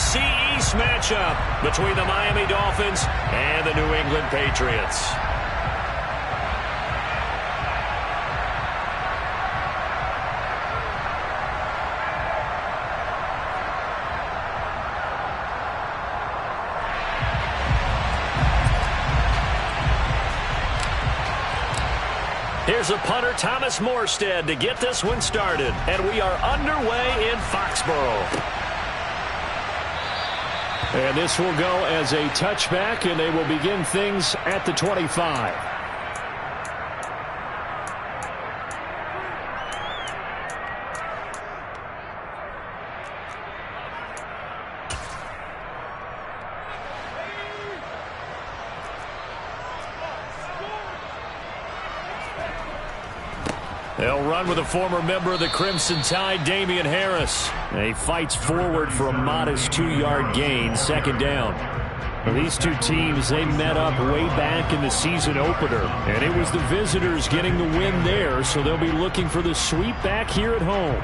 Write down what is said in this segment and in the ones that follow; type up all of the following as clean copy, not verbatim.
NFC East matchup between the Miami Dolphins and the New England Patriots. Here's a punter, Thomas Morstead, to get this one started. And we are underway in Foxborough. And this will go as a touchback, and they will begin things at the 25. They'll run with a former member of the Crimson Tide, Damian Harris. And he fights forward for a modest 2-yard gain, second down. Well, these two teams, they met up way back in the season opener. And it was the visitors getting the win there, so they'll be looking for the sweep back here at home.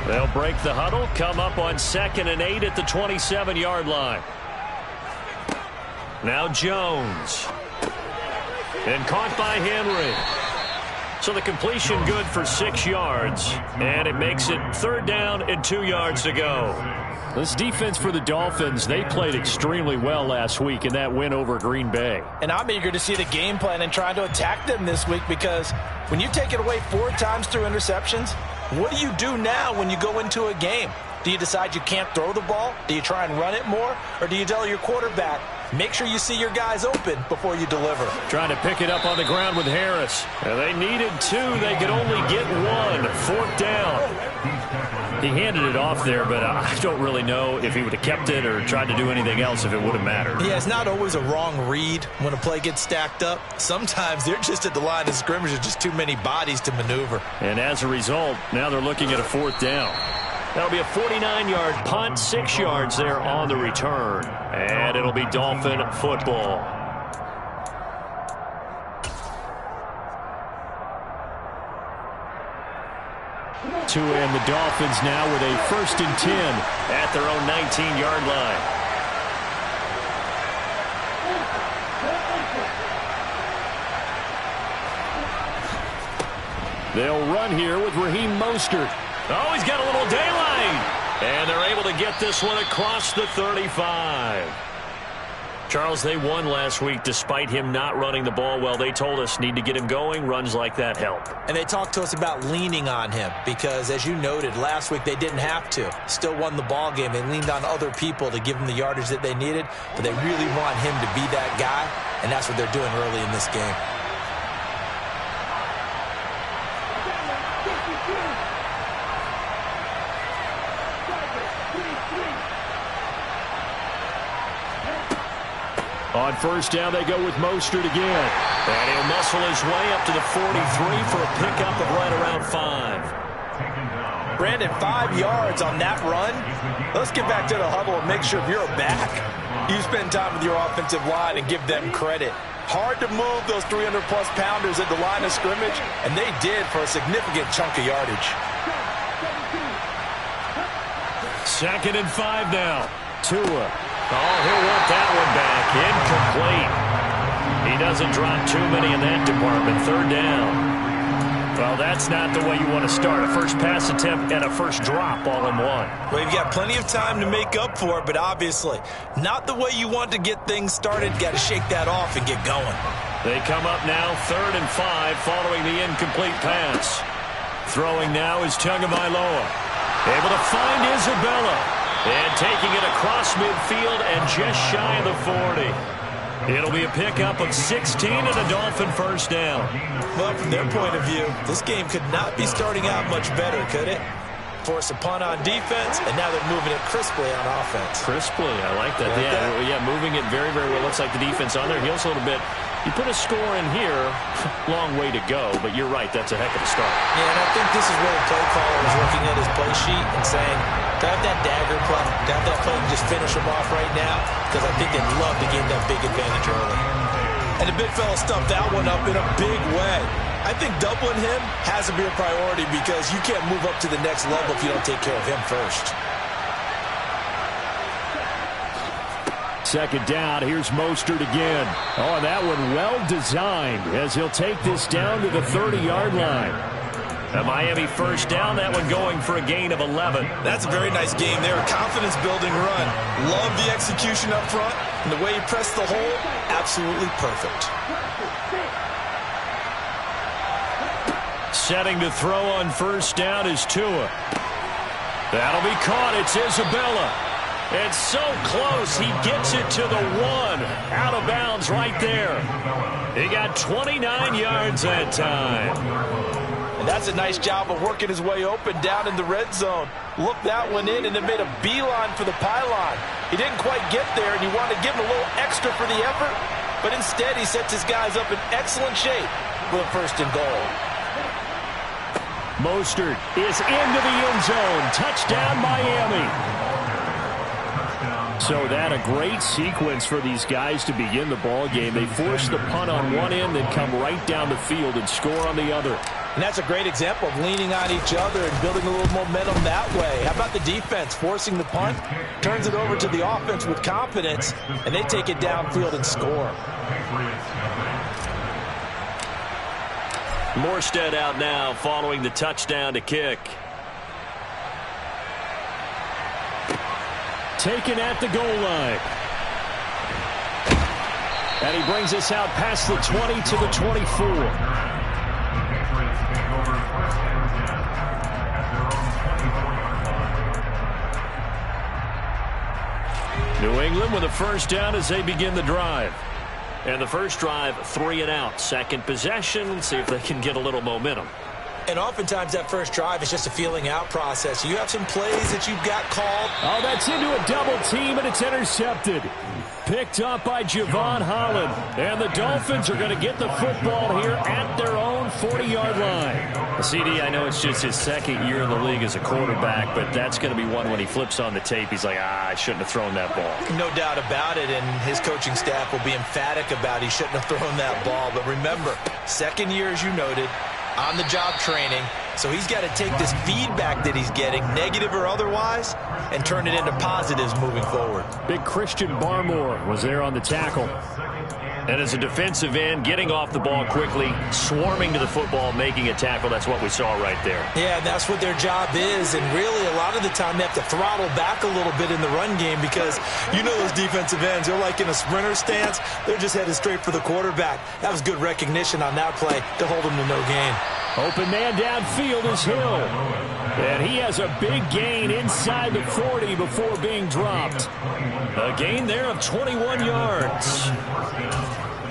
They'll break the huddle, come up on 2nd and 8 at the 27-yard line. Now Jones. And caught by Henry. So the completion good for 6 yards. And it makes it 3rd down and 2 yards to go. This defense for the Dolphins, they played extremely well last week in that win over Green Bay. And I'm eager to see the game plan and try to attack them this week, because when you take it away 4 times through interceptions, what do you do now when you go into a game? Do you decide you can't throw the ball? Do you try and run it more? Or do you tell your quarterback, make sure you see your guys open before you deliver? Trying to pick it up on the ground with Harris. And they needed 2. They could only get 1. 4th down. He handed it off there, but I don't really know if he would have kept it or tried to do anything else if it would have mattered. Yeah, it's not always a wrong read when a play gets stacked up. Sometimes they're just at the line of scrimmage with just too many bodies to maneuver. And as a result, now they're looking at a 4th down. That'll be a 49-yard punt, 6 yards there on the return. And it'll be Dolphin football. To end the Dolphins now with a 1st and 10 at their own 19-yard line. They'll run here with Raheem Mostert. Oh, he's got a little daylight. And they're able to get this one across the 35. Charles, they won last week despite him not running the ball well. They told us need to get him going. Runs like that help. And they talked to us about leaning on him because, as you noted, last week they didn't have to. Still won the ball game. They leaned on other people to give them the yardage that they needed, but they really want him to be that guy, and that's what they're doing early in this game. On 1st down, they go with Mostert again. And he'll muscle his way up to the 43 for a pickup of right around 5. Brandon, 5 yards on that run. Let's get back to the huddle and make sure if you're back, you spend time with your offensive line and give them credit. Hard to move those 300-plus pounders at the line of scrimmage, and they did for a significant chunk of yardage. 2nd and 5 now. Tua. Oh, he'll want that one back. Incomplete. He doesn't drop too many in that department. 3rd down. Well, that's not the way you want to start. A first pass attempt and a first drop all in one. Well, you've got plenty of time to make up for it, but obviously not the way you want to get things started. Got to shake that off and get going. They come up now 3rd and 5 following the incomplete pass. Throwing now is Tagovailoa. Able to find Isabella. And taking it across midfield and just shy of the 40. It'll be a pickup of 16 and a Dolphin 1st down. Well, from their point of view, this game could not be starting out much better, could it? Force a punt on defense, and now they're moving it crisply on offense. Crisply, I like that. Yeah, moving it very, very well. Looks like the defense on their heels a little bit. You put a score in here, long way to go, but you're right, that's a heck of a start. Yeah, and I think this is where the play caller is looking at his play sheet and saying, To have that dagger play, to have that play and just finish them off right now, because I think they'd love to gain that big advantage early. And the big fella stuffed that one up in a big way. I think doubling him has to be a priority because you can't move up to the next level if you don't take care of him first. Second down, here's Mostert again. Oh, that one well designed as he'll take this down to the 30-yard line. A Miami first down, that one going for a gain of 11. That's a very nice game there. Confidence-building run. Love the execution up front. And the way he pressed the hole, absolutely perfect. Setting to throw on first down is Tua. That'll be caught. It's Isabella. It's so close. He gets it to the 1. Out of bounds right there. He got 29 yards that time. And that's a nice job of working his way open down in the red zone. Looked that one in and then made a beeline for the pylon. He didn't quite get there, and you want to give him a little extra for the effort. But instead, he sets his guys up in excellent shape for the first and goal. Mostert is into the end zone. Touchdown, Miami. So that a great sequence for these guys to begin the ball game. They force the punt on one end, then come right down the field and score on the other. And that's a great example of leaning on each other and building a little momentum that way. How about the defense forcing the punt? Turns it over to the offense with confidence, and they take it downfield and score. Morstead out now following the touchdown to kick. Taken at the goal line. And he brings us out past the 20 to the 24. New England with a first down as they begin the drive. And the first drive, 3 and out. Second possession, see if they can get a little momentum. And oftentimes that first drive is just a feeling out process. You have some plays that you've got called. Oh, that's into a double team, and it's intercepted. Picked up by Javon Holland. And the Dolphins are going to get the football here at their own 40-yard line. CD, I know it's just his second year in the league as a quarterback, but that's going to be one when he flips on the tape. He's like, I shouldn't have thrown that ball. No doubt about it, and his coaching staff will be emphatic about he shouldn't have thrown that ball. But remember, second year, as you noted, on-the-job training, so he's got to take this feedback that he's getting, negative or otherwise, and turn it into positives moving forward. Big Christian Barmore was there on the tackle. And as a defensive end, getting off the ball quickly, swarming to the football, making a tackle, that's what we saw right there. Yeah, that's what their job is, and really a lot of the time they have to throttle back a little bit in the run game because you know those defensive ends, they're like in a sprinter stance, they're just headed straight for the quarterback. That was good recognition on that play to hold him to no gain. Open man downfield is Hill. And he has a big gain inside the 40 before being dropped. A gain there of 21 yards.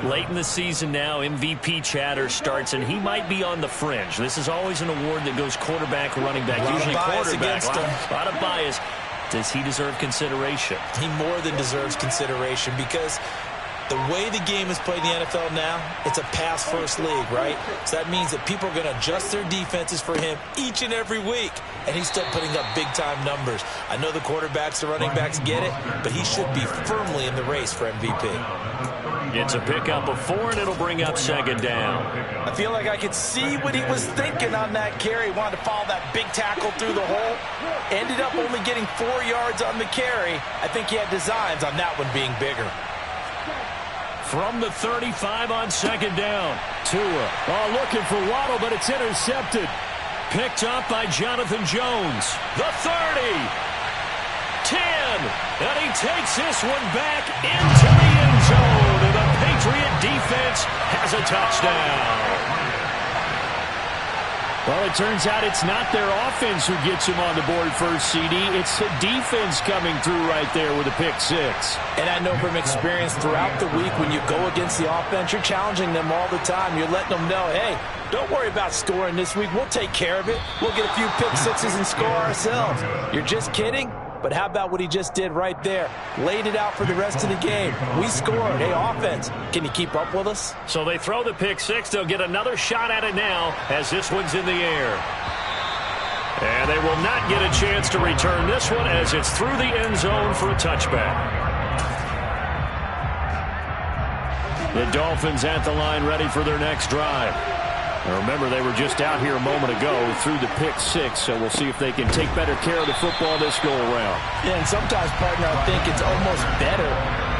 Late in the season now, MVP chatter starts, and he might be on the fringe. This is always an award that goes quarterback, running back, usually quarterback. A lot of bias. Does he deserve consideration? He more than deserves consideration because the way the game is played in the NFL now, it's a pass-first league, right? So that means that people are going to adjust their defenses for him each and every week, and he's still putting up big-time numbers. I know the quarterbacks, the running backs get it, but he should be firmly in the race for MVP. It's a pickup of 4, and it'll bring up second down. I feel like I could see what he was thinking on that carry. He wanted to follow that big tackle through the hole. Ended up only getting 4 yards on the carry. I think he had designs on that one being bigger. From the 35 on second down. Tua looking for Waddle, but it's intercepted. Picked up by Jonathan Jones. The 30. 10. And he takes this one back into the end zone. And the Patriot defense has a touchdown. Well, it turns out it's not their offense who gets him on the board first, CD. It's the defense coming through right there with a pick 6. And I know from experience throughout the week when you go against the offense, you're challenging them all the time. You're letting them know, hey, don't worry about scoring this week. We'll take care of it. We'll get a few pick 6s and score ourselves. You're just kidding? But how about what he just did right there? Laid it out for the rest of the game. We scored. Hey, offense, can you keep up with us? So they throw the pick 6. They'll get another shot at it now as this one's in the air. And And they will not get a chance to return this one as it's through the end zone for a touchback. The Dolphins at the line ready for their next drive. Now remember, they were just out here a moment ago through the pick six, so we'll see if they can take better care of the football this go-around. Yeah, and sometimes, partner, I think it's almost better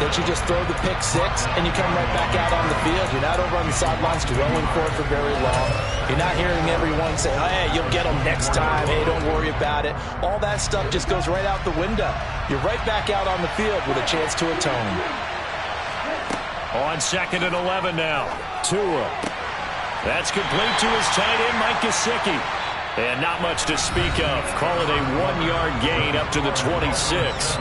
that you just throw the pick six and you come right back out on the field. You're not over on the sidelines dwelling for it for very long. You're not hearing everyone say, oh, hey, you'll get them next time. Hey, don't worry about it. All that stuff just goes right out the window. You're right back out on the field with a chance to atone. On 2nd and 11 now. Tua. That's complete to his tight end, Mike Gesicki. And not much to speak of. Call it a 1-yard gain up to the 26.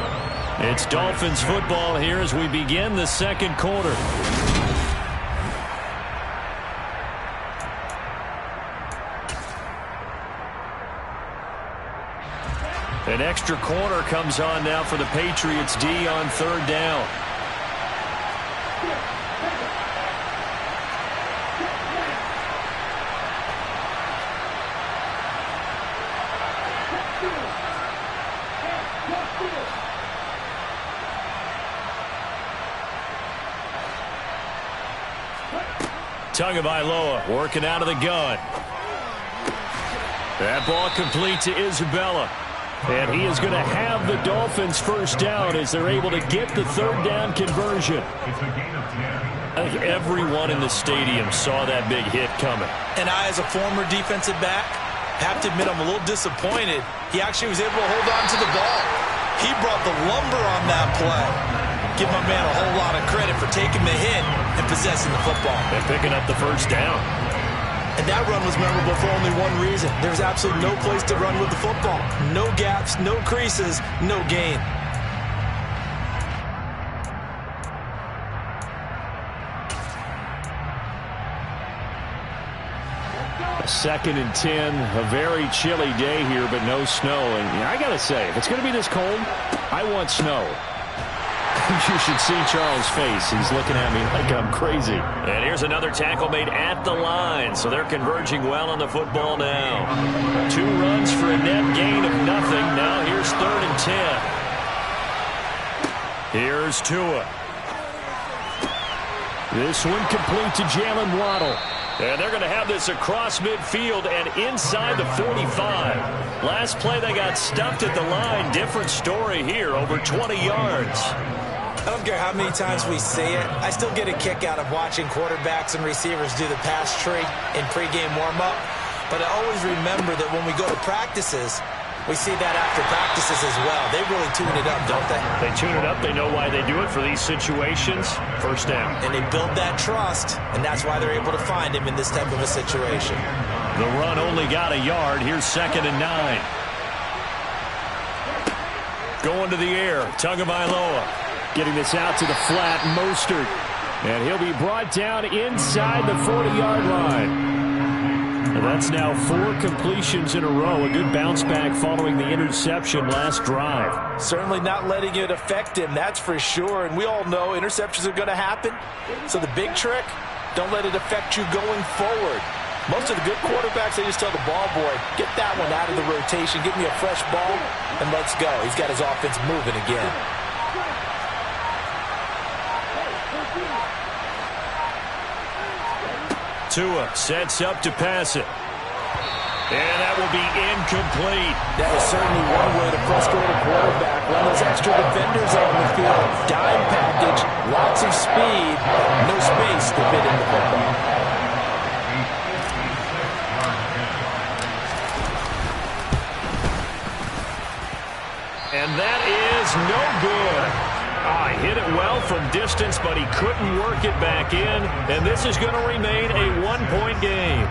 It's Dolphins football here as we begin the second quarter. An extra corner comes on now for the Patriots D on 3rd down. Tagovailoa working out of the gun. That ball complete to Isabella. And he is going to have the Dolphins first down as they're able to get the 3rd down conversion. I think everyone in the stadium saw that big hit coming. And I, as a former defensive back, have to admit I'm a little disappointed. He actually was able to hold on to the ball. He brought the lumber on that play. Give my man a whole lot of credit for taking the hit and possessing the football. And picking up the first down. And that run was memorable for only one reason. There's absolutely no place to run with the football. No gaps, no creases, no gain. A 2nd and 10, a very chilly day here, but no snow. And I got to say, if it's going to be this cold, I want snow. You should see Charles' face. He's looking at me like I'm crazy. And here's another tackle made at the line, so they're converging well on the football now. 2 runs for a net gain of nothing. Now here's 3rd and 10. Here's Tua. This one complete to Jalen Waddle. And they're going to have this across midfield and inside the 45. Last play, they got stuffed at the line. Different story here, over 20 yards. I don't care how many times we see it. I still get a kick out of watching quarterbacks and receivers do the pass tree in pregame warm-up. But I always remember that when we go to practices, we see that after practices as well. They really tune it up, don't they? They tune it up. They know why they do it for these situations. First down. And they build that trust, and that's why they're able to find him in this type of a situation. The run only got a yard. Here's 2nd and 9. Going to the air. Tagovailoa. Getting this out to the flat, Mostert. And he'll be brought down inside the 40-yard line. And that's now 4 completions in a row. A good bounce back following the interception last drive. Certainly not letting it affect him, that's for sure. And we all know interceptions are going to happen. So the big trick, don't let it affect you going forward. Most of the good quarterbacks, they just tell the ball boy, get that one out of the rotation, get me a fresh ball, and let's go. He's got his offense moving again. Tua sets up to pass it. And that will be incomplete. That is certainly one way to frustrate a quarterback. Run those extra defenders on the field. Dime package, lots of speed, no space to fit in the football. And that is no good. Hit it well from distance, but he couldn't work it back in. And this is going to remain a 1-point game.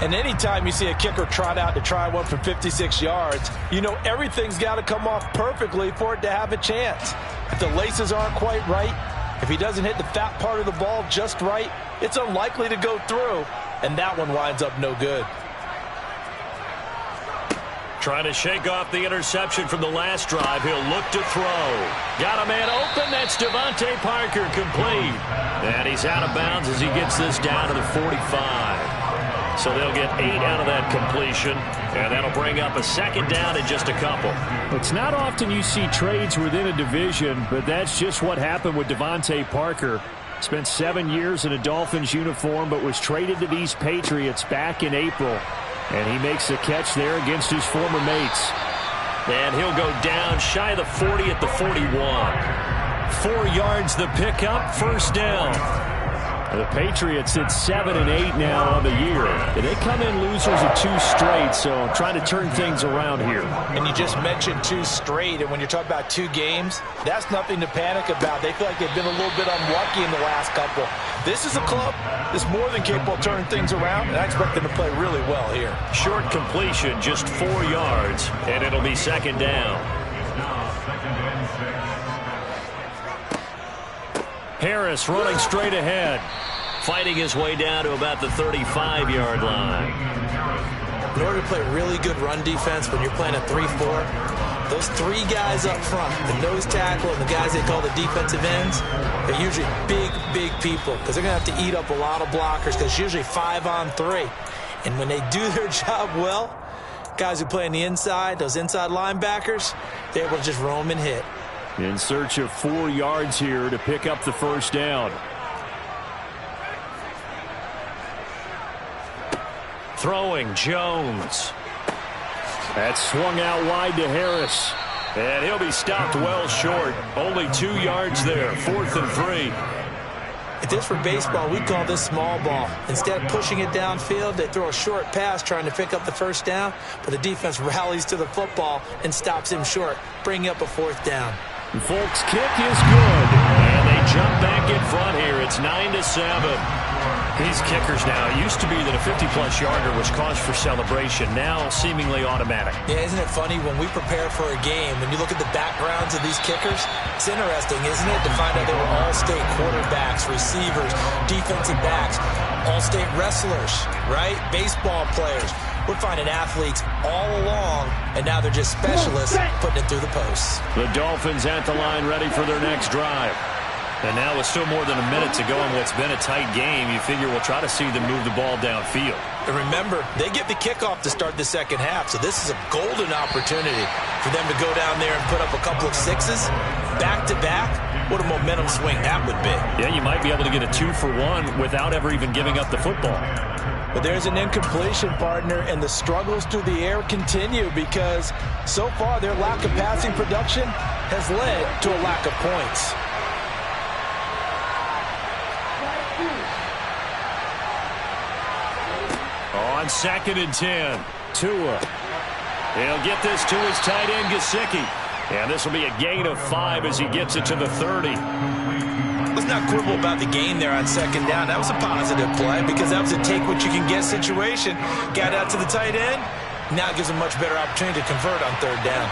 And anytime you see a kicker trot out to try one from 56 yards, you know everything's got to come off perfectly for it to have a chance. If the laces aren't quite right, if he doesn't hit the fat part of the ball just right, it's unlikely to go through. And that one winds up no good. Trying to shake off the interception from the last drive. He'll look to throw. Got a man open. That's Devontae Parker, complete. And he's out of bounds as he gets this down to the 45. So they'll get 8 out of that completion, and that'll bring up a second down in just a couple. It's not often you see trades within a division, but that's just what happened with Devontae Parker. Spent 7 years in a Dolphins uniform, but was traded to these Patriots back in April. And he makes a catch there against his former mates. And he'll go down shy of the 40 at the 41. 4 yards the pickup, first down. The Patriots at 7-8 now on the year. They come in losers of 2 straight, so trying to turn things around here. And you just mentioned 2 straight, and when you're talking about 2 games, that's nothing to panic about. They feel like they've been a little bit unlucky in the last couple. This is a club that's more than capable of turning things around, and I expect them to play really well here. Short completion, just 4 yards, and it'll be second down. Harris running straight ahead, fighting his way down to about the 35-yard line. In order to play really good run defense when you're playing a 3-4, those 3 guys up front, the nose tackle and the guys they call the defensive ends, they're usually big people because they're going to have to eat up a lot of blockers because it's usually 5 on 3. And when they do their job well, guys who play on the inside, those inside linebackers, they're able to just roam and hit. In search of 4 yards here to pick up the first down. Throwing Jones. That's swung out wide to Harris. And he'll be stopped well short. Only 2 yards there, 4th and 3. If this were baseball, we'd call this small ball. Instead of pushing it downfield, they throw a short pass trying to pick up the first down, but the defense rallies to the football and stops him short, bringing up a 4th down. And Folk's kick is good. And they jump back in front here. It's 9-7. These kickers now, it used to be that a 50-plus yarder was cause for celebration. Now seemingly automatic. Yeah, isn't it funny when we prepare for a game, when you look at the backgrounds of these kickers, it's interesting, isn't it, to find out they were all-state quarterbacks, receivers, defensive backs, all-state wrestlers, right? Baseball players. We're finding athletes all along, and now they're just specialists putting it through the posts. The Dolphins at the line ready for their next drive. And now with still more than a minute to go in what's been a tight game, you figure we'll try to see them move the ball downfield. And remember, they get the kickoff to start the second half, so this is a golden opportunity for them to go down there and put up a couple of 6s back-to-back. What a momentum swing that would be. Yeah, you might be able to get a 2-for-1 without ever even giving up the football. But there's an incompletion, partner, and the struggles through the air continue because so far their lack of passing production has led to a lack of points. On 2nd and 10, Tua. He'll get this to his tight end, Gesicki. And this will be a gain of 5 as he gets it to the 30. Let's not quibble about the gain there on 2nd down. That was a positive play because that was a take-what-you-can-get situation. Got out to the tight end. Now it gives a much better opportunity to convert on 3rd down.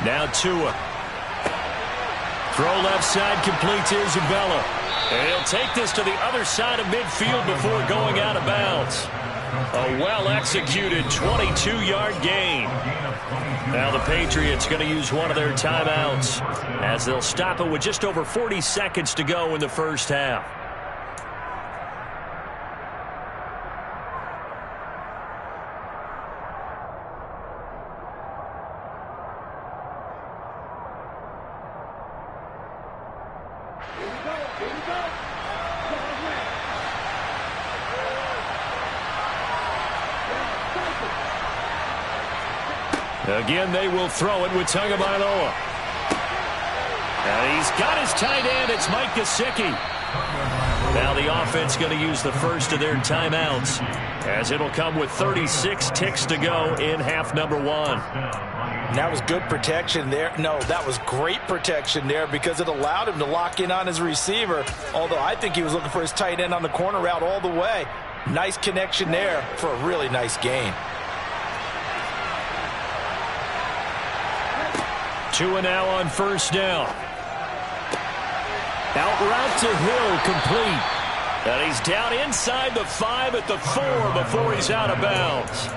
Now Tua. Throw left side, complete to Isabella. And he'll take this to the other side of midfield before going out of bounds. A well-executed 22-yard gain. Now the Patriots going to use one of their timeouts as they'll stop it with just over 40 seconds to go in the first half. Again, they will throw it with Tagovailoa. And he's got his tight end. It's Mike Gesicki. Now the offense going to use the first of their timeouts as it'll come with 36 ticks to go in half number 1. That was good protection there. No, that was great protection there because it allowed him to lock in on his receiver, although I think he was looking for his tight end on the corner route all the way. Nice connection there for a really nice gain. Tua now on first down. Out route to Hill, complete. And he's down inside the 5 at the 4 before he's out of bounds.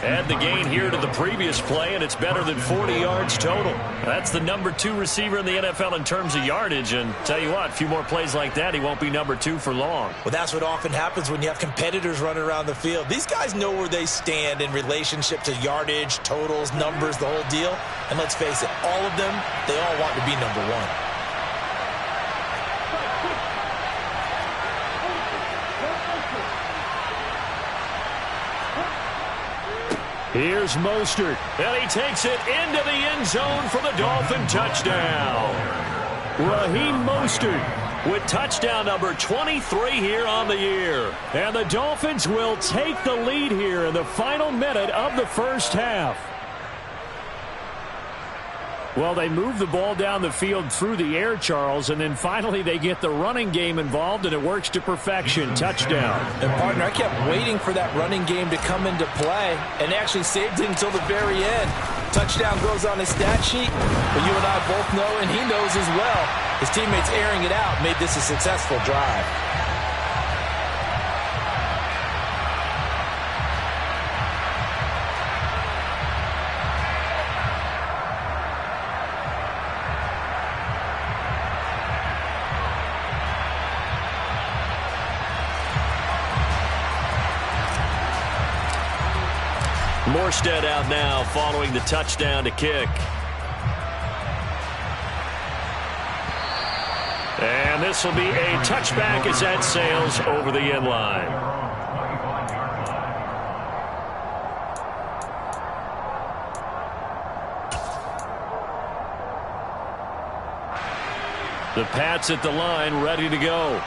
Add the gain here to the previous play, and it's better than 40 yards total. That's the number 2 receiver in the NFL in terms of yardage. And tell you what, a few more plays like that, he won't be number 2 for long. Well, that's what often happens when you have competitors running around the field. These guys know where they stand in relationship to yardage, totals, numbers, the whole deal. And let's face it, all of them, they all want to be number 1. Here's Mostert. And he takes it into the end zone for the Dolphin touchdown. Raheem Mostert with touchdown number 23 here on the year. And the Dolphins will take the lead here in the final minute of the first half. Well, they move the ball down the field through the air, Charles, and then finally they get the running game involved, and it works to perfection. Touchdown. And, partner, I kept waiting for that running game to come into play and actually saved it until the very end. Touchdown goes on his stat sheet, but you and I both know, and he knows as well, his teammates airing it out made this a successful drive. Morstead out now following the touchdown to kick. And this will be a touchback as that sails over the end line. The Pats at the line ready to go.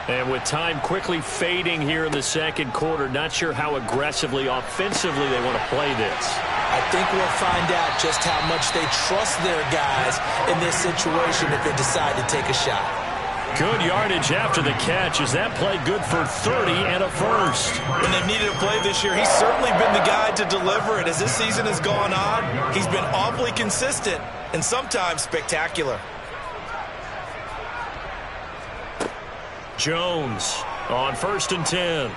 And with time quickly fading here in the second quarter, not sure how aggressively, offensively they want to play this. I think we'll find out just how much they trust their guys in this situation if they decide to take a shot. Good yardage after the catch. Is that play good for 30 and a first? When they've needed a play this year, he's certainly been the guy to deliver it. As this season has gone on, he's been awfully consistent and sometimes spectacular. Jones on 1st and 10.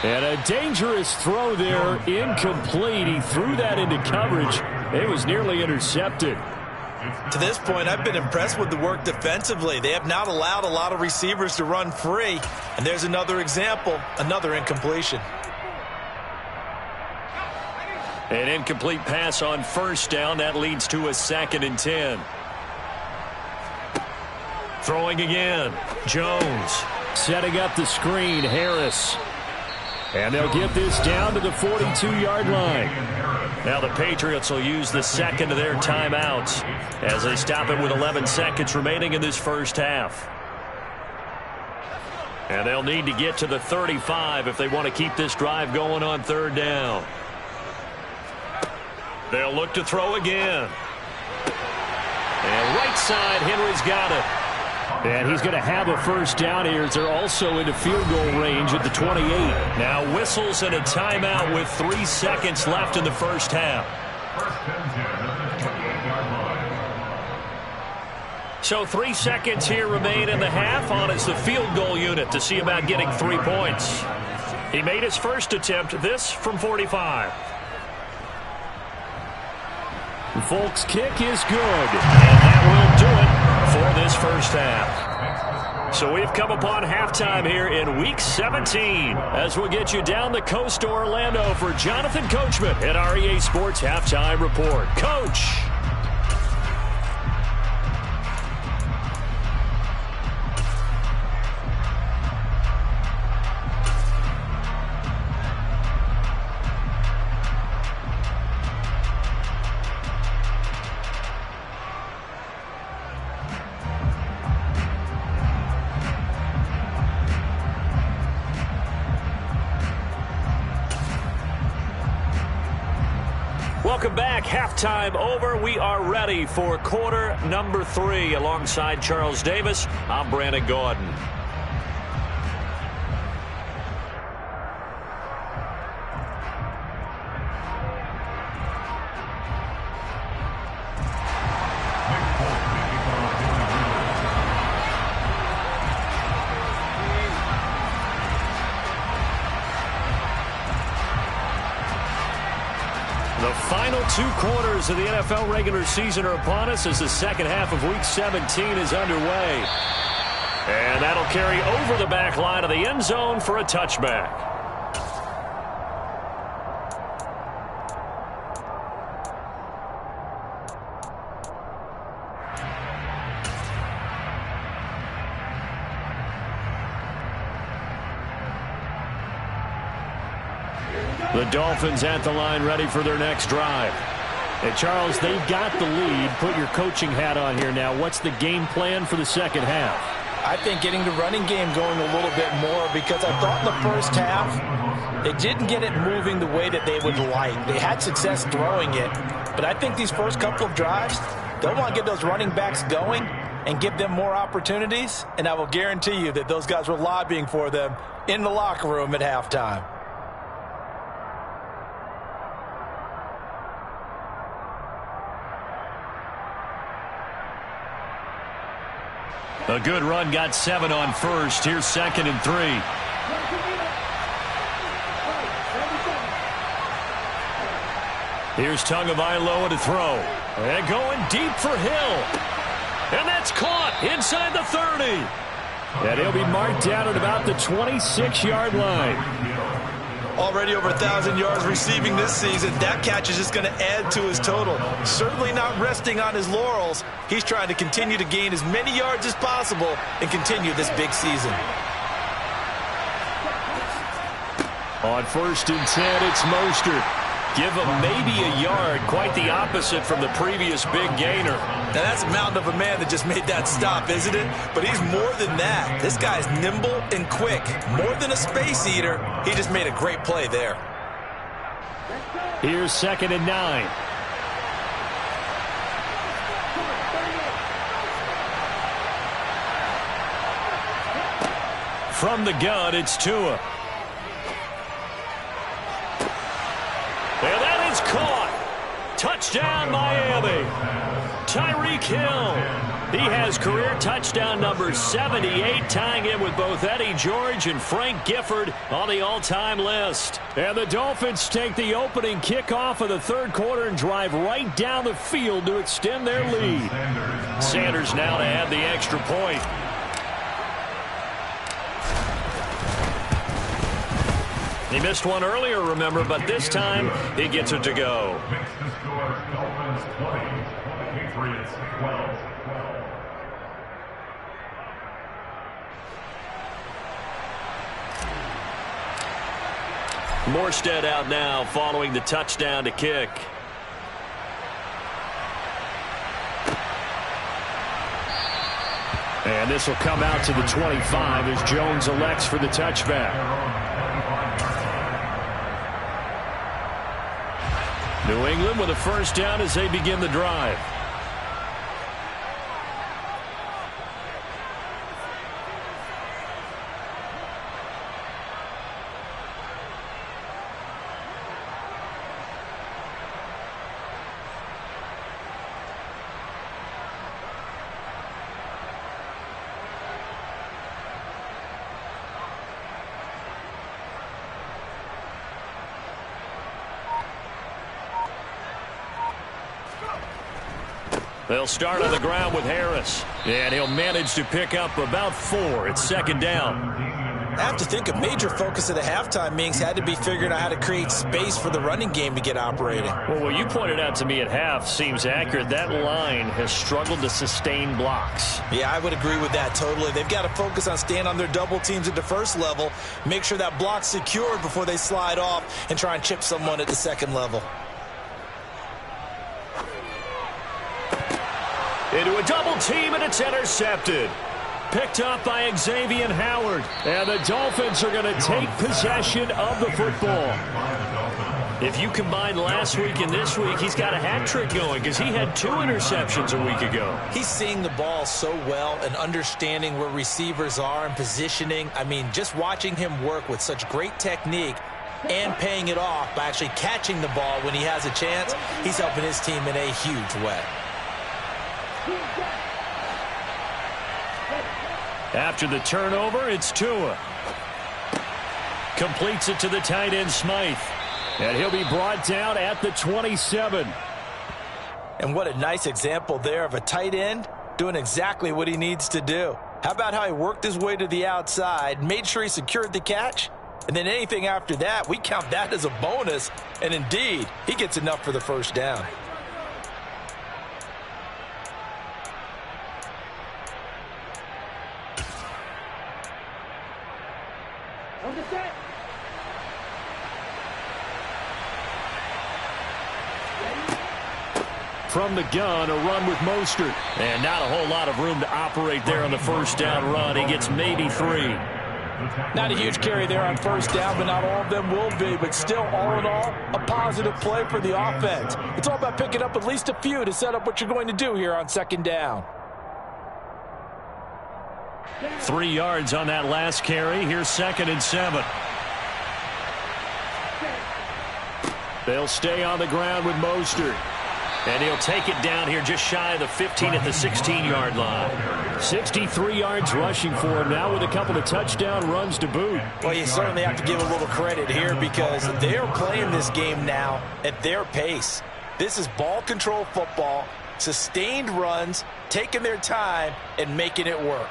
And a dangerous throw there, incomplete. He threw that into coverage. It was nearly intercepted. To this point, I've been impressed with the work defensively. They have not allowed a lot of receivers to run free. And there's another example, another incompletion. An incomplete pass on 1st down. That leads to a 2nd and 10. Throwing again. Jones. Setting up the screen. Harris. And they'll get this down to the 42-yard line. Now the Patriots will use the second of their timeouts as they stop it with 11 seconds remaining in this first half. And they'll need to get to the 35 if they want to keep this drive going on 3rd down. They'll look to throw again. And right side, Henry's got it. And he's going to have a first down here as they're also into field goal range at the 28. Now whistles and a timeout with 3 seconds left in the first half. So 3 seconds here remain in the half on as the field goal unit to see about getting 3 points. He made his first attempt, this from 45. Folk's kick is good. And that will do it for this first half. So we've come upon halftime here in Week 17 as we'll get you down the coast to Orlando for Jonathan Coachman at our EA Sports Halftime Report. Coach. Welcome back. Halftime over. We are ready for quarter number 3. Alongside Charles Davis, I'm Brandon Gaudin. 2 quarters of the NFL regular season are upon us as the second half of Week 17 is underway. And that'll carry over the back line of the end zone for a touchback. The Dolphins at the line ready for their next drive. Hey, Charles, they've got the lead. Put your coaching hat on here now. What's the game plan for the second half? I think getting the running game going a little bit more, because I thought in the first half they didn't get it moving the way that they would like. They had success throwing it, but I think these first couple of drives, they'll want to get those running backs going and give them more opportunities, and I will guarantee you that those guys were lobbying for them in the locker room at halftime. A good run, got 7 on first. Here's 2nd and 3. Here's Tagovailoa to throw. And going deep for Hill. And that's caught inside the 30. And he'll be marked down at about the 26-yard line. Already over 1,000 yards receiving this season. That catch is just going to add to his total. Certainly not resting on his laurels. He's trying to continue to gain as many yards as possible and continue this big season. On 1st and 10, it's Mostert. Give him maybe a yard. Quite the opposite from the previous big gainer. Now that's a mountain of a man that just made that stop, isn't it? But he's more than that. This guy's nimble and quick. More than a space eater. He just made a great play there. Here's 2nd and 9. From the gun, it's Tua. And that is caught. Touchdown, Miami. Tyreek Hill. He has career touchdown number 78, tying in with both Eddie George and Frank Gifford on the all-time list. And the Dolphins take the opening kickoff of the 3rd quarter and drive right down the field to extend their lead. Sanders now to add the extra point. He missed one earlier, remember, but this time he gets it to go. Morstead out now following the touchdown to kick. And this will come out to the 25 as Jones elects for the touchback. New England with a first down as they begin the drive. They'll start on the ground with Harris. And he'll manage to pick up about 4. It's 2nd down. I have to think a major focus of the halftime meetings had to be figuring out how to create space for the running game to get operating. Well, what you pointed out to me at half seems accurate. That line has struggled to sustain blocks. Yeah, I would agree with that totally. They've got to focus on staying on their double teams at the first level, make sure that block's secured before they slide off and try and chip someone at the second level. Into a double team, and it's intercepted. Picked up by Xavier Howard. And the Dolphins are going to take possession of the football. If you combine last week and this week, he's got a hat trick going because he had 2 interceptions a week ago. He's seeing the ball so well and understanding where receivers are and positioning. I mean, just watching him work with such great technique and paying it off by actually catching the ball when he has a chance, he's helping his team in a huge way. After the turnover, it's Tua. Completes it to the tight end, Smythe. And he'll be brought down at the 27. And what a nice example there of a tight end doing exactly what he needs to do. How about how he worked his way to the outside, made sure he secured the catch, and then anything after that, we count that as a bonus. And indeed, he gets enough for the first down. From the gun, a run with Mostert. And not a whole lot of room to operate there on the first down run. He gets maybe 3. Not a huge carry there on first down, but not all of them will be. But still, all in all, a positive play for the offense. It's all about picking up at least a few to set up what you're going to do here on second down. 3 yards on that last carry. Here's 2nd and 7. They'll stay on the ground with Mostert. And he'll take it down here just shy of the 15 at the 16-yard line. 63 yards rushing for him now with a couple of touchdown runs to boot. Well, you certainly have to give a little credit here because they're playing this game now at their pace. This is ball control football, sustained runs, taking their time, and making it work.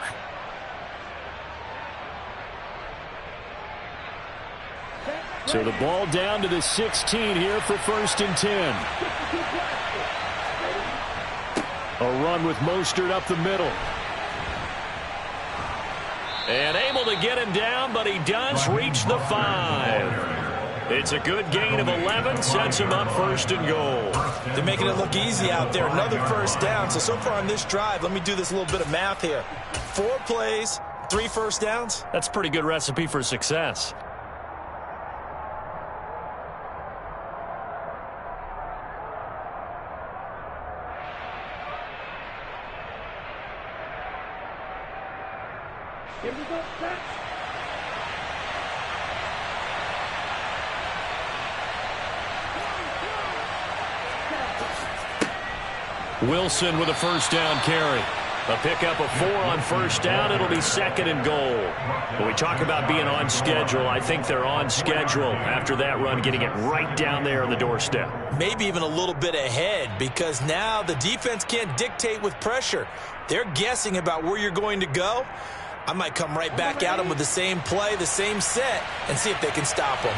So the ball down to the 16 here for 1st and 10. A run with Mostert up the middle. And able to get him down, but he does reach the 5. It's a good gain of 11, sets him up 1st and goal. They're making it look easy out there. Another first down. So far on this drive, let me do this little bit of math here. 4 plays, 3 first downs. That's a pretty good recipe for success. Wilson with a first down carry. A pickup of 4 on first down. It'll be 2nd and goal. When we talk about being on schedule, I think they're on schedule after that run, getting it right down there on the doorstep. Maybe even a little bit ahead because now the defense can't dictate with pressure. They're guessing about where you're going to go. I might come right back at them with the same play, the same set, and see if they can stop them.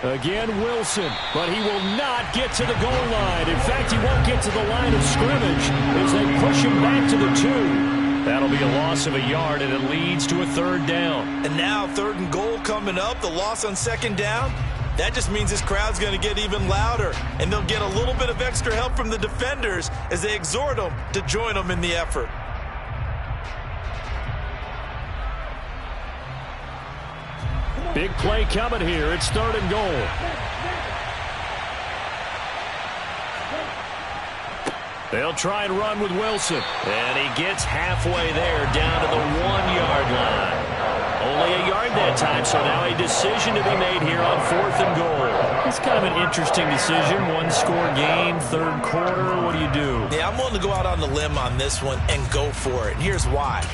Again, Wilson, but he will not get to the goal line. In fact, he won't get to the line of scrimmage as they push him back to the 2. That'll be a loss of a yard, and it leads to a 3rd down. And now 3rd and goal coming up, the loss on 2nd down. That just means this crowd's going to get even louder, and they'll get a little bit of extra help from the defenders as they exhort them to join them in the effort. Big play coming here. It's 3rd and goal. They'll try and run with Wilson. And he gets halfway there down to the 1-yard line. Only a yard that time, so now a decision to be made here on 4th and goal. It's kind of an interesting decision. 1-score game, 3rd quarter. What do you do? Yeah, I'm willing to go out on the limb on this one and go for it. And here's why.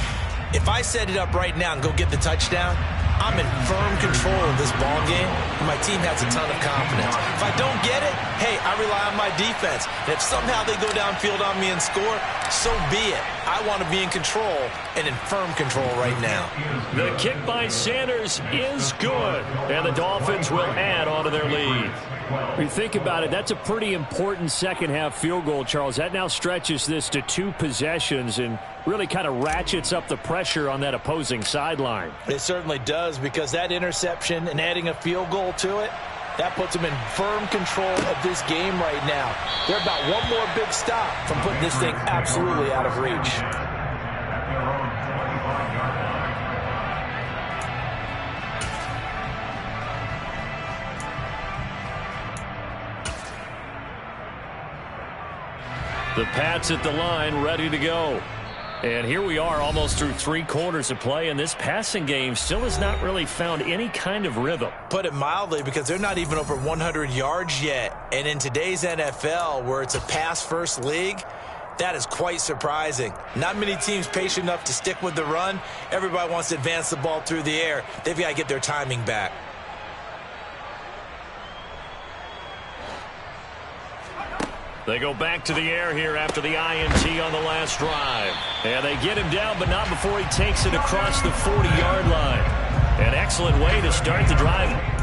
If I set it up right now and go get the touchdown, I'm in firm control of this ball game, and my team has a ton of confidence. If I don't get it, hey, I rely on my defense. And if somehow they go downfield on me and score, so be it. I want to be in control and in firm control right now. The kick by Sanders is good, and the Dolphins will add on to their lead. When you think about it, that's a pretty important second-half field goal, Charles. That now stretches this to 2 possessions and really kind of ratchets up the pressure on that opposing sideline. It certainly does, because that interception and adding a field goal to it, that puts them in firm control of this game right now. They're about one more big stop from putting this thing absolutely out of reach. The Pats at the line, ready to go. And here we are almost through 3 quarters of play, and this passing game still has not really found any kind of rhythm. Put it mildly, because they're not even over 100 yards yet. And in today's NFL, where it's a pass-first league, That is quite surprising. Not many teams patient enough to stick with the run. Everybody wants to advance the ball through the air. They've got to get their timing back. They go back to the air here after the INT on the last drive. And they get him down, but not before he takes it across the 40-yard line. An excellent way to start the drive.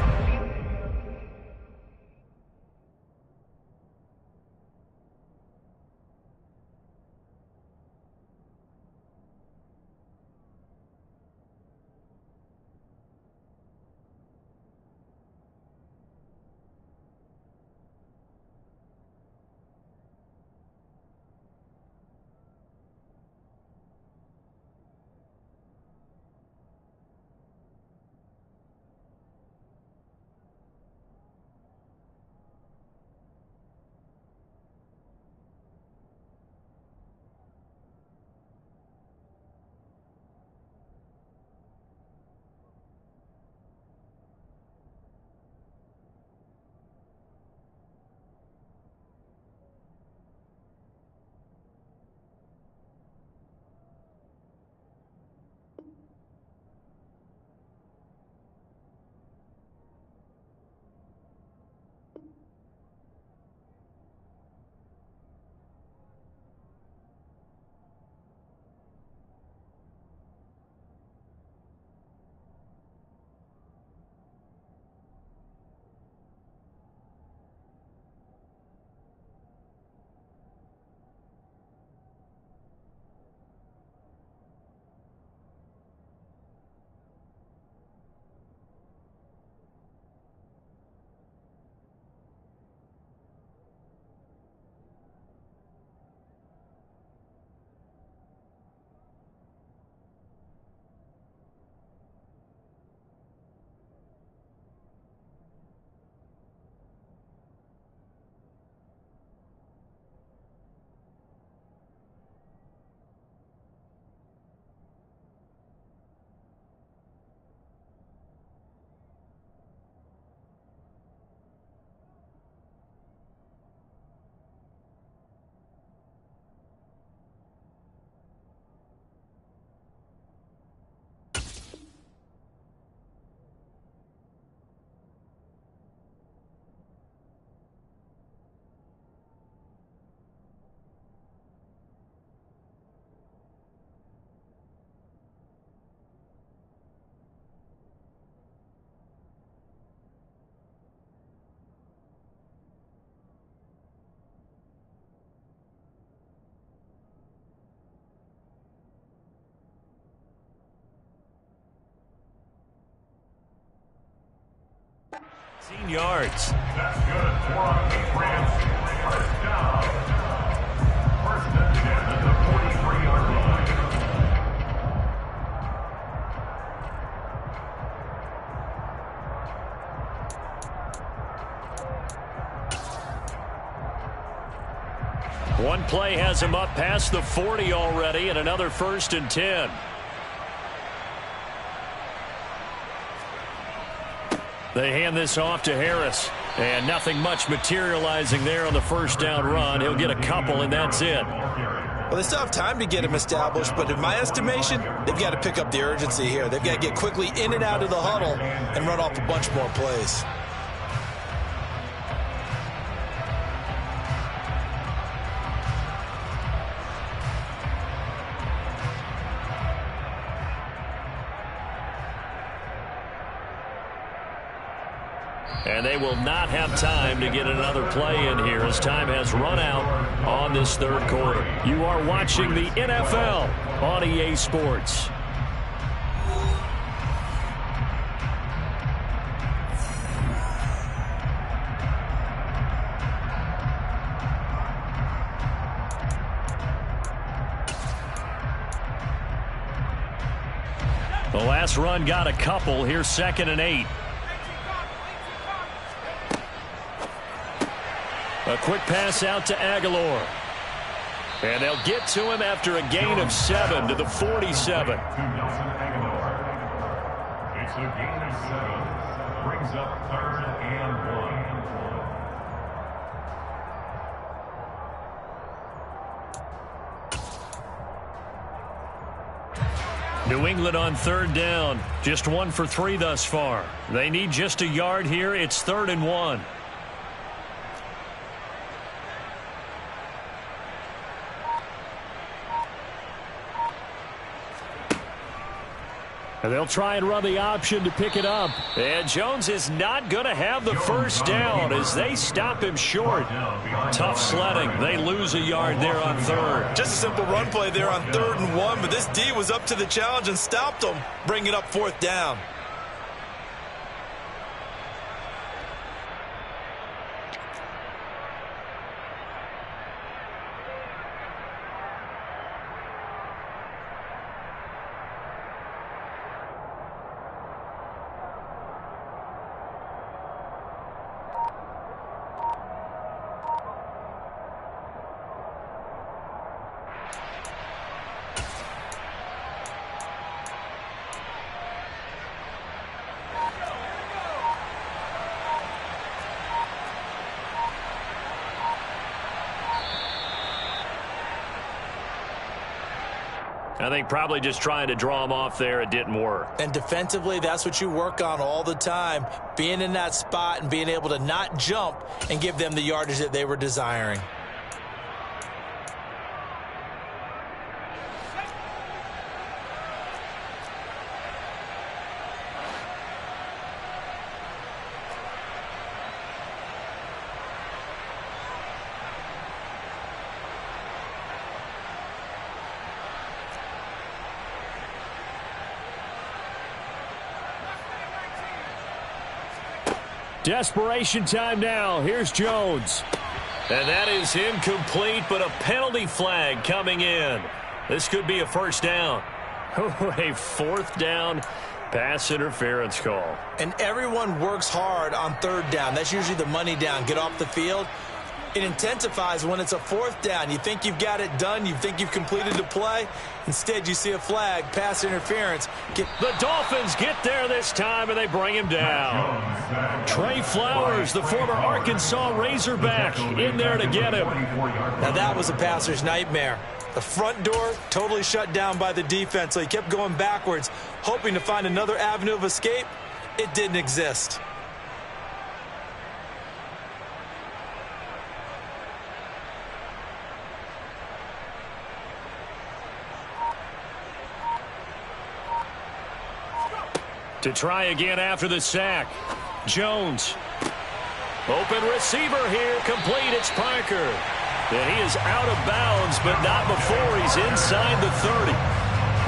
Yards. That's good. 4 Rams. First down. First and 10 at the 43-yard line. One play has him up past the 40 already, and another 1st and 10. They hand this off to Harris, and nothing much materializing there on the first down run. He'll get a couple, and that's it. Well, they still have time to get him established, but in my estimation, they've got to pick up the urgency here. They've got to get quickly in and out of the huddle and run off a bunch more plays. And they will not have time to get another play in here as time has run out on this third quarter. You are watching the NFL on EA Sports. The last run got a couple. Here's 2nd and 8. A quick pass out to Aguilar. And they'll get to him after a gain of 7 to the 47. It's a gain of 7. Brings up 3rd and 1. New England on third down. Just 1 for 3 thus far. They need just a yard here. It's 3rd and 1. And they'll try and run the option to pick it up. And Jones is not going to have the first down as they stop him short. Tough sledding. They lose a yard there on 3rd. Just a simple run play there on 3rd and 1, but this D was up to the challenge and stopped them, bringing up 4th down. I think probably just trying to draw him off there. It didn't work. And defensively, that's what you work on all the time. Being in that spot and being able to not jump and give them the yardage that they were desiring. Desperation time now. Here's Jones. And that is incomplete, but a penalty flag coming in. This could be a first down. A 4th down pass interference call. And everyone works hard on 3rd down. That's usually the money down. Get off the field. It intensifies when it's a 4th down. You think you've got it done. You think you've completed the play. Instead, you see a flag, pass interference. The Dolphins get there this time, and they bring him down. Trey Flowers, the former Arkansas Razorback, in there to get him. Now, that was a passer's nightmare. The front door totally shut down by the defense, so he kept going backwards, hoping to find another avenue of escape. It didn't exist. To try again after the sack. Jones. Open receiver here. Complete. It's Parker. And he is out of bounds, but not before he's inside the 30.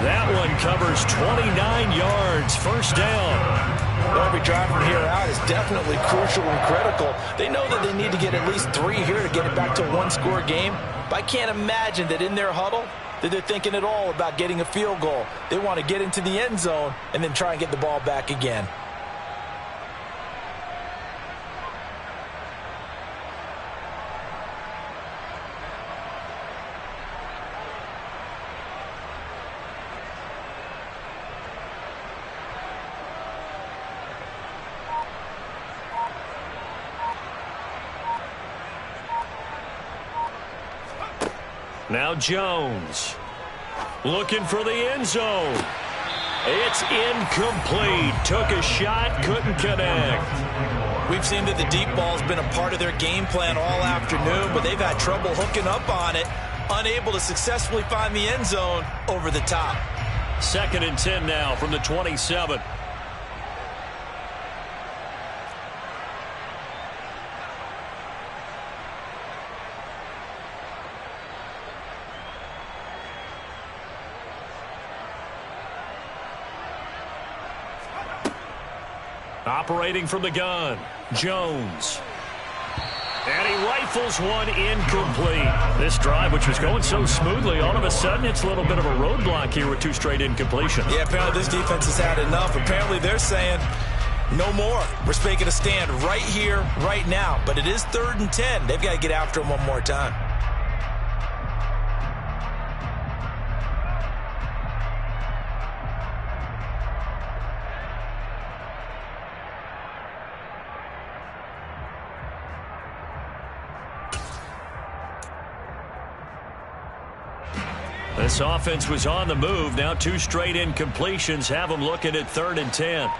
That one covers 29 yards. First down. Every drive from here out is definitely crucial and critical. They know that they need to get at least 3 here to get it back to a 1-score game. But I can't imagine that in their huddle that they're thinking at all about getting a field goal. They want to get into the end zone and then try and get the ball back again. Now Jones looking for the end zone. It's incomplete. Took a shot, couldn't connect. We've seen that the deep ball's been a part of their game plan all afternoon, but they've had trouble hooking up on it, unable to successfully find the end zone over the top. 2nd and 10 now from the 27. Operating from the gun, Jones. And he rifles one incomplete. This drive, which was going so smoothly, all of a sudden it's a little bit of a roadblock here with 2 straight incompletions. Yeah, apparently this defense has had enough. Apparently they're saying no more. We're making a stand right here, right now. But it is 3rd and 10. They've got to get after him one more time. This offense was on the move. Now 2 straight incompletions have them looking at 3rd and 10.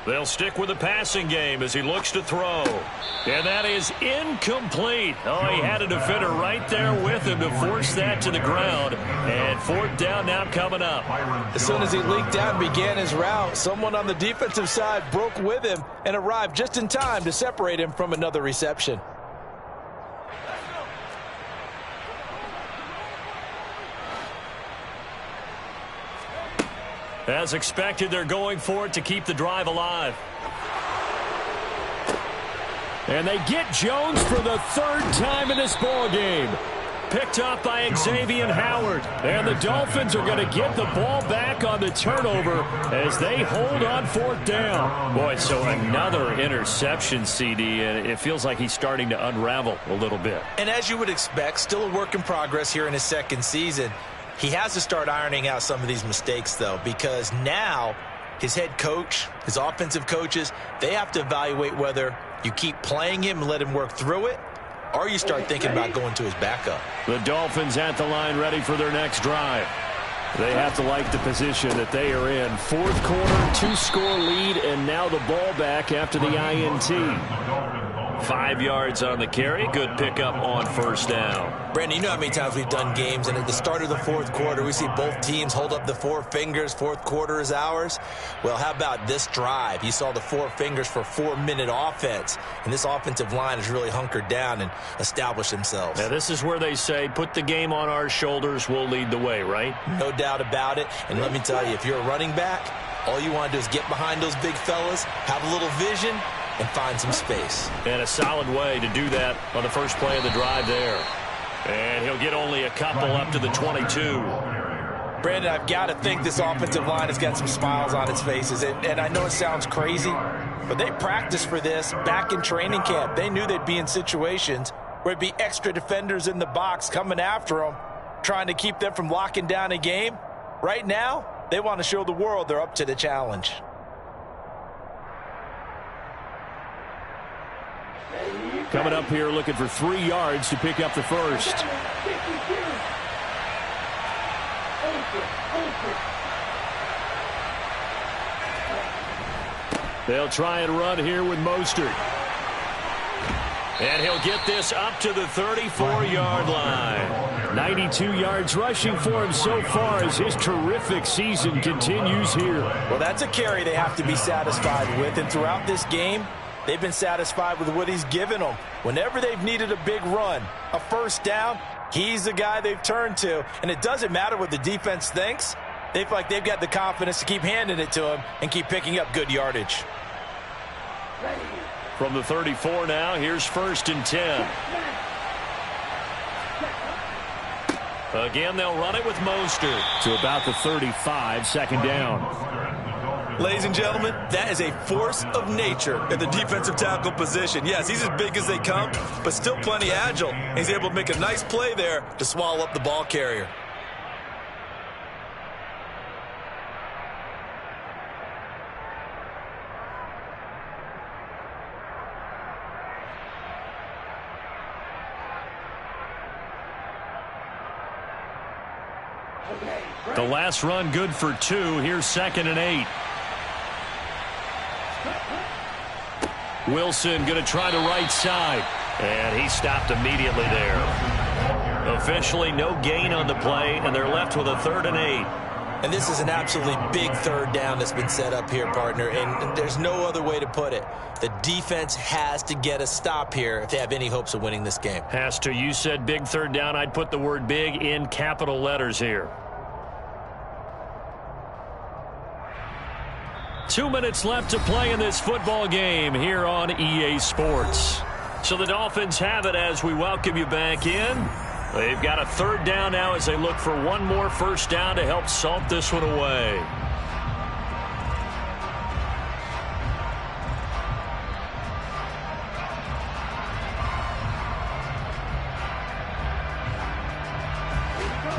They'll stick with the passing game as he looks to throw. And that is incomplete. Oh, he had a defender right there with him to force that to the ground. And 4th down now coming up. As soon as he leaked out and began his route, someone on the defensive side broke with him and arrived just in time to separate him from another reception. As expected, they're going for it to keep the drive alive. And they get Jones for the 3rd time in this ball game. Picked up by Xavier Howard. And the Dolphins are going to get the ball back on the turnover as they hold on 4th down. Boy, so another interception, CD, and it feels like he's starting to unravel a little bit. And as you would expect, still a work in progress here in his 2nd season. He has to start ironing out some of these mistakes, though, because now his head coach, his offensive coaches, they have to evaluate whether you keep playing him and let him work through it, or you start thinking about going to his backup. The Dolphins at the line ready for their next drive. They have to like the position that they are in. 4th quarter, 2-score lead, and now the ball back after the INT. 5 yards on the carry. Good pickup on 1st down. Brandon, you know how many times we've done games, and at the start of the 4th quarter, we see both teams hold up the 4 fingers. 4th quarter is ours. Well, how about this drive? You saw the 4 fingers for 4-minute offense, and this offensive line has really hunkered down and established themselves. Now, this is where they say, put the game on our shoulders, we'll lead the way, right? No doubt about it. And let me tell you, if you're a running back, all you want to do is get behind those big fellas, have a little vision, and find some space. And a solid way to do that on the first play of the drive there. And he'll get only a couple up to the 22. Brandon, I've got to think this offensive line has got some smiles on its faces. And I know it sounds crazy, but they practiced for this back in training camp. They knew they'd be in situations where it'd be extra defenders in the box coming after them, trying to keep them from locking down a game. Right now, they want to show the world they're up to the challenge. Coming up here looking for 3 yards to pick up the 1st. They'll try and run here with Mostert. And he'll get this up to the 34-yard line. 92 yards rushing for him so far as his terrific season continues here. Well, that's a carry they have to be satisfied with. And throughout this game, they've been satisfied with what he's given them. Whenever they've needed a big run, a 1st down, he's the guy they've turned to. And it doesn't matter what the defense thinks. They feel like they've got the confidence to keep handing it to him and keep picking up good yardage. From the 34 now, here's 1st and 10. Again, they'll run it with Mostert. To about the 35, 2nd down. Ladies and gentlemen, that is a force of nature at the defensive tackle position. Yes, he's as big as they come, but still plenty agile. He's able to make a nice play there to swallow up the ball carrier. The last run good for 2. Here's 2nd and 8. Wilson going to try the right side. And he stopped immediately there. Officially no gain on the play, and they're left with a 3rd and 8. And this is an absolutely big 3rd down that's been set up here, partner, and there's no other way to put it. The defense has to get a stop here if they have any hopes of winning this game. Has to. You said big 3rd down. I'd put the word big in capital letters here. 2 minutes left to play in this football game here on EA Sports. So the Dolphins have it as we welcome you back in. They've got a 3rd down now as they look for one more 1st down to help salt this one away.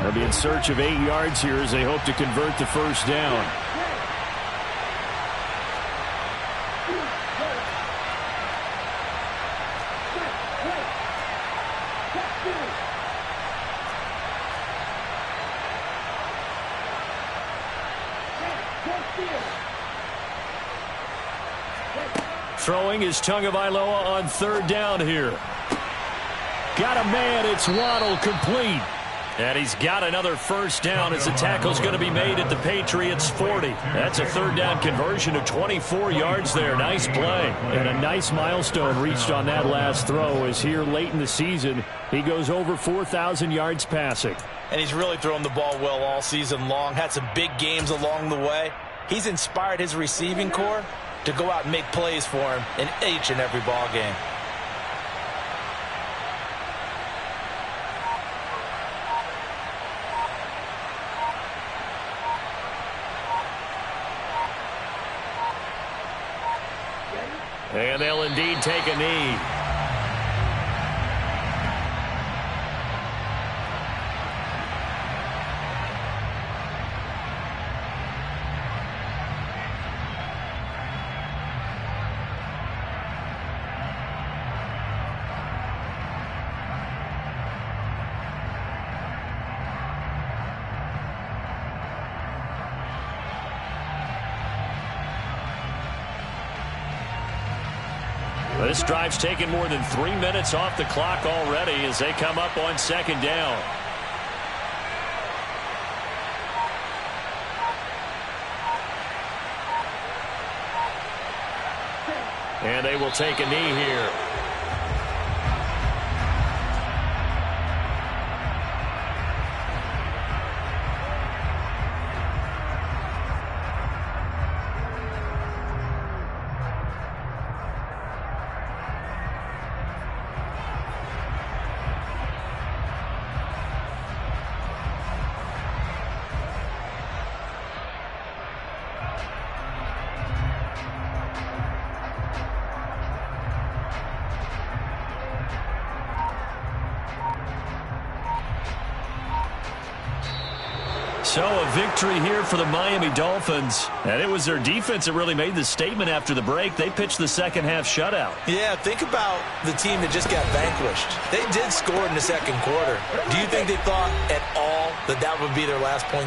They'll be in search of 8 yards here as they hope to convert the 1st down. Throwing is Tagovailoa on third down here. Got a man. It's Waddle, complete. And he's got another first down as the tackle's going to be made at the Patriots' 40. That's a third down conversion of 24 yards there. Nice play. And a nice milestone reached on that last throw, as here late in the season he goes over 4,000 yards passing. And he's really thrown the ball well all season long. Had some big games along the way. He's inspired his receiving corps to go out and make plays for him in each and every ball game. And they'll indeed take a knee. This drive's taken more than 3 minutes off the clock already as they come up on second down. And they will take a knee here. So a victory here for the Miami Dolphins. And it was their defense that really made the statement after the break. They pitched the second half shutout. Yeah, think about the team that just got vanquished. They did score in the second quarter. Do you think they thought at all that that would be their last point?